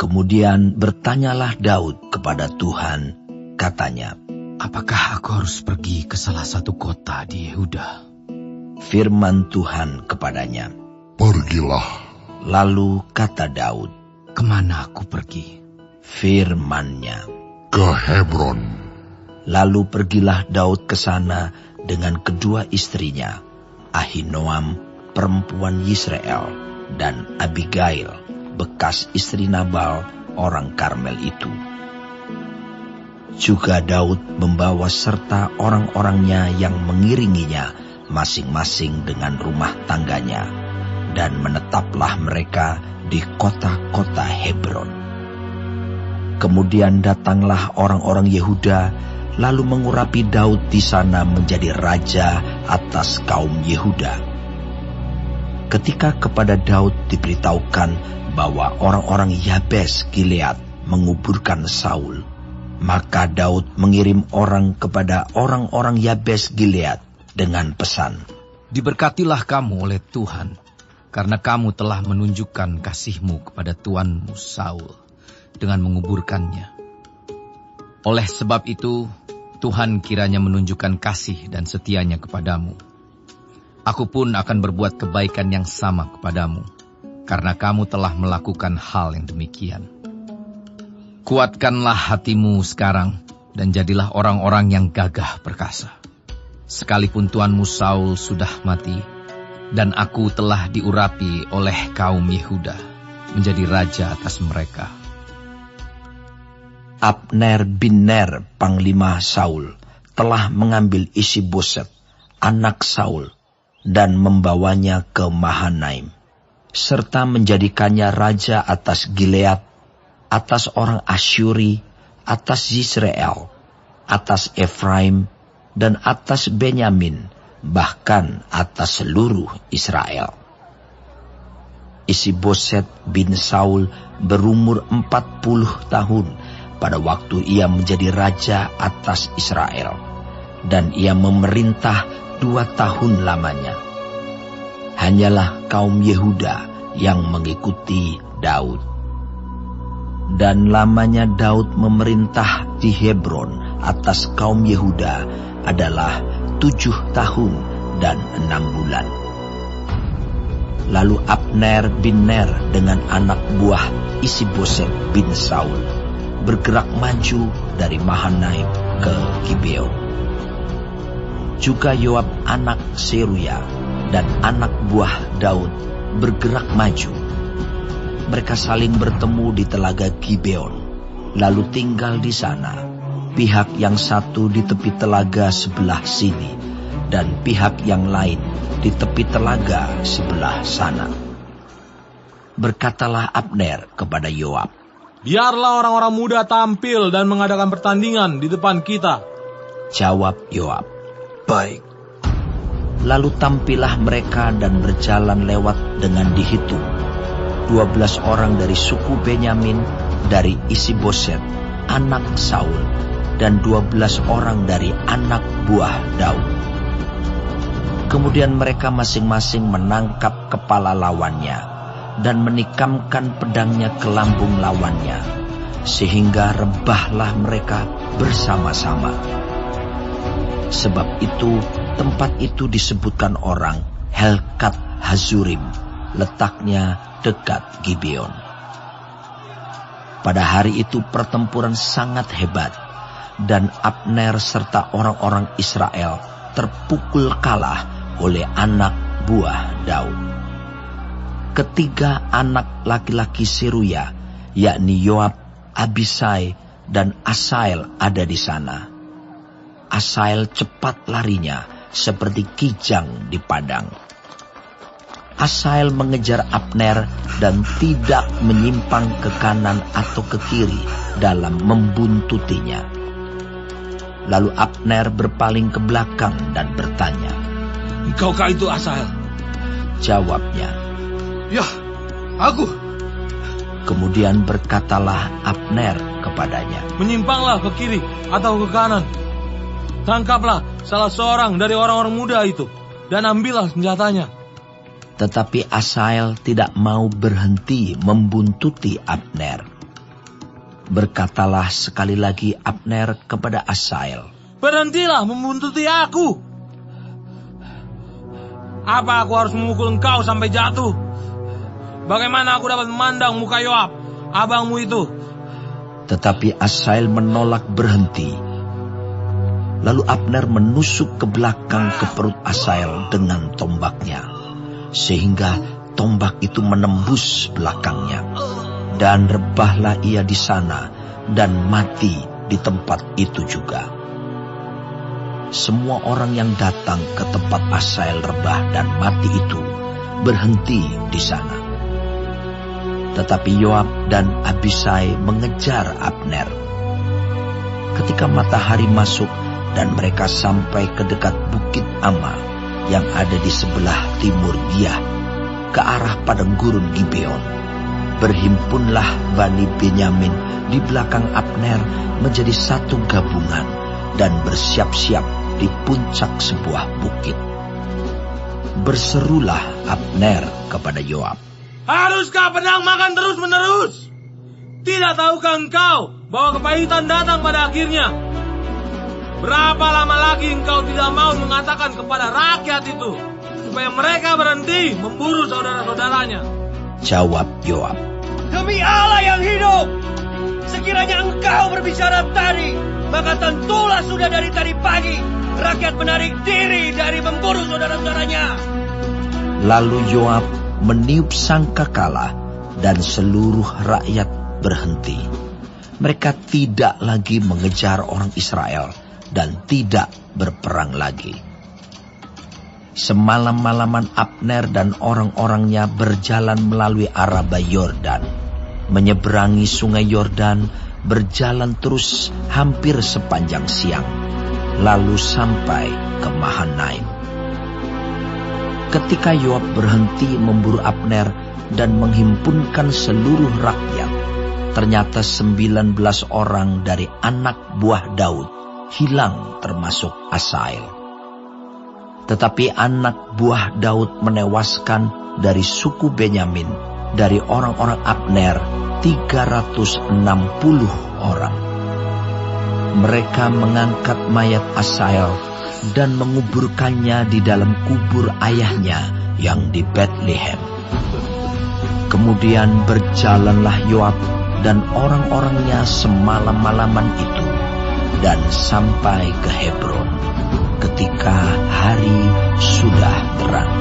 Kemudian bertanyalah Daud kepada Tuhan, katanya, "Apakah aku harus pergi ke salah satu kota di Yehuda?" Firman Tuhan kepadanya, "Pergilah." Lalu kata Daud, "Kemana aku pergi?" Firman-Nya, "Ke Hebron." Lalu pergilah Daud ke sana dengan kedua istrinya, Ahinoam, perempuan Yisrael, dan Abigail, bekas istri Nabal, orang Karmel itu. Juga Daud membawa serta orang-orangnya yang mengiringinya, masing-masing dengan rumah tangganya, dan menetaplah mereka di kota-kota Hebron. Kemudian datanglah orang-orang Yehuda, lalu mengurapi Daud di sana menjadi raja atas kaum Yehuda. Ketika kepada Daud diberitahukan bahwa orang-orang Yabes Gilead menguburkan Saul, maka Daud mengirim orang kepada orang-orang Yabes Gilead dengan pesan, "Diberkatilah kamu oleh Tuhan, karena kamu telah menunjukkan kasih-Mu kepada tuanmu Saul dengan menguburkannya. Oleh sebab itu, Tuhan kiranya menunjukkan kasih dan setianya kepadamu. Aku pun akan berbuat kebaikan yang sama kepadamu, karena kamu telah melakukan hal yang demikian. Kuatkanlah hatimu sekarang, dan jadilah orang-orang yang gagah perkasa. Sekalipun tuanmu Saul sudah mati, dan aku telah diurapi oleh kaum Yehuda, menjadi raja atas mereka." Abner bin Ner, panglima Saul, telah mengambil Isi-Boset, anak Saul, dan membawanya ke Mahanaim, serta menjadikannya raja atas Gilead, atas orang Asyuri, atas Yisrael, atas Efraim, dan atas Benyamin, bahkan atas seluruh Israel. Isi-Boset bin Saul berumur 40 tahun pada waktu ia menjadi raja atas Israel, dan ia memerintah 2 tahun lamanya. Hanyalah kaum Yehuda yang mengikuti Daud. Dan lamanya Daud memerintah di Hebron atas kaum Yehuda adalah 7 tahun dan 6 bulan. Lalu Abner bin Ner dengan anak buah Isi-Boset bin Saul bergerak maju dari Mahanaim ke Gibeon. Juga Yoab anak Seruya dan anak buah Daud bergerak maju. Mereka saling bertemu di telaga Gibeon, lalu tinggal di sana, pihak yang satu di tepi telaga sebelah sini, dan pihak yang lain di tepi telaga sebelah sana. Berkatalah Abner kepada Yoab, "Biarlah orang-orang muda tampil dan mengadakan pertandingan di depan kita." Jawab Yoab, "Baik." Lalu tampillah mereka dan berjalan lewat dengan dihitung 12 orang dari suku Benyamin, dari Isi-Boset, anak Saul, dan 12 orang dari anak buah Daud. Kemudian mereka masing-masing menangkap kepala lawannya dan menikamkan pedangnya ke lambung lawannya, sehingga rebahlah mereka bersama-sama. Sebab itu tempat itu disebutkan orang Helkat Hazurim, letaknya dekat Gibeon. Pada hari itu pertempuran sangat hebat, dan Abner serta orang-orang Israel terpukul kalah oleh anak buah Daud. Ketiga anak laki-laki Seruya, yakni Yoab, Abisai, dan Asael ada di sana. Asael cepat larinya seperti kijang di padang. Asael mengejar Abner dan tidak menyimpang ke kanan atau ke kiri dalam membuntutinya. Lalu Abner berpaling ke belakang dan bertanya, "Engkaukah itu Asael?" Jawabnya, "Ya, aku." Kemudian berkatalah Abner kepadanya, "Menyimpanglah ke kiri atau ke kanan. Tangkaplah salah seorang dari orang-orang muda itu dan ambillah senjatanya." Tetapi Asael tidak mau berhenti membuntuti Abner. Berkatalah sekali lagi Abner kepada Asael, "Berhentilah membuntuti aku. Apa aku harus memukul engkau sampai jatuh? Bagaimana aku dapat memandang muka Yoab, abangmu itu?" Tetapi Asael menolak berhenti. Lalu Abner menusuk ke belakang ke perut Asael dengan tombaknya, sehingga tombak itu menembus belakangnya. Dan rebahlah ia di sana dan mati di tempat itu juga. Semua orang yang datang ke tempat Asael rebah dan mati itu berhenti di sana. Tetapi Yoab dan Abisai mengejar Abner. Ketika matahari masuk dan mereka sampai ke dekat Bukit Ama yang ada di sebelah timur Giah, ke arah padang gurun Gibeon, berhimpunlah Bani Benyamin di belakang Abner menjadi satu gabungan dan bersiap-siap di puncak sebuah bukit. Berserulah Abner kepada Yoab, "Haruskah pedang makan terus-menerus? Tidak tahukah engkau bahwa kepahitan datang pada akhirnya? Berapa lama lagi engkau tidak mau mengatakan kepada rakyat itu supaya mereka berhenti memburu saudara-saudaranya?" Jawab Yoab, "Demi Allah yang hidup, sekiranya engkau berbicara tadi, maka tentulah sudah dari tadi pagi rakyat menarik diri dari memburu saudara-saudaranya." Lalu Yoab meniup sangkakala dan seluruh rakyat berhenti. Mereka tidak lagi mengejar orang Israel dan tidak berperang lagi. Semalam-malaman Abner dan orang-orangnya berjalan melalui Araba Yordan, menyeberangi sungai Yordan, berjalan terus hampir sepanjang siang, lalu sampai ke Mahanaim. Ketika Yoab berhenti memburu Abner dan menghimpunkan seluruh rakyat, ternyata 19 orang dari anak buah Daud hilang termasuk Asael. Tetapi anak buah Daud menewaskan dari suku Benyamin, dari orang-orang Abner, 360 orang. Mereka mengangkat mayat Asael dan menguburkannya di dalam kubur ayahnya yang di Betlehem. Kemudian berjalanlah Yoab dan orang-orangnya semalam-malaman itu dan sampai ke Hebron ketika hari sudah terang.